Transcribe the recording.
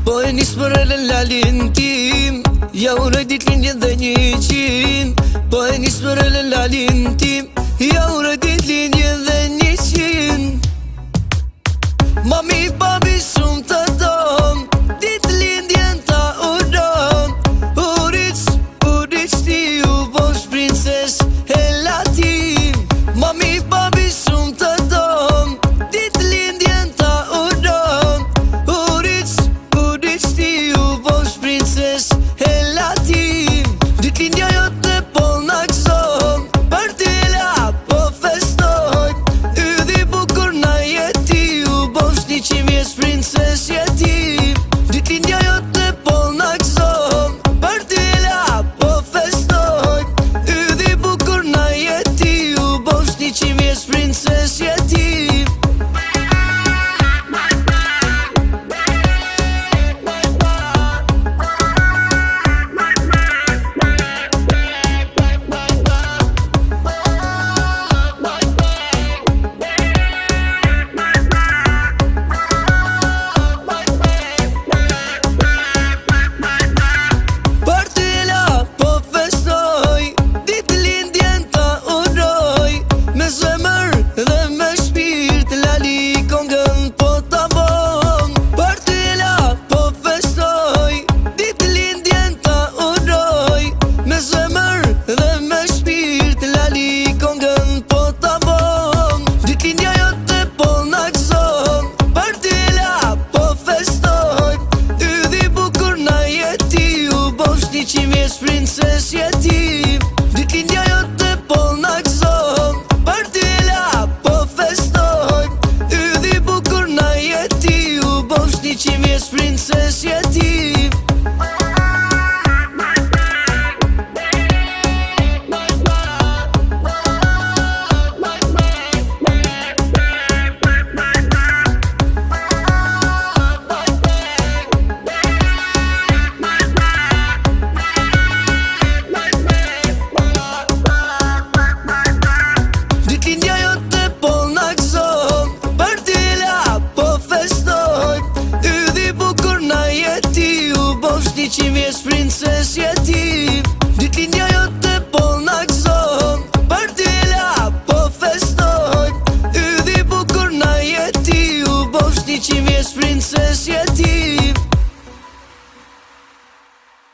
Po e nis për elen lalin tim, ja uroj ditëlindjen dhe 100. Po e nis për elen lalin tim, ja uroj ditëlindjen dhe 100. Mami papi shumë të don, ditëlindjen ta uron. Uric ti u bosh princes e latim. Mami papi shumë të don, ditëlindjen ta uron. Uric ti u bosh princes e latim. Ditëlindja jote po na gëzon, për t'ila po festoj. Ydhi bukur na jeti, u bosh 100 vjeç princes jetim. Ditëlindja jote po na gëzon, për t'ila po festoj. Ydhi bukur na jeti, u bosh 100 vjeç princes jetim. Princes jetim, ditëlindja jote po na gëzon, për t'ila po festoj. Ydhi bukur na jeti, u bosh 100 vjeç princes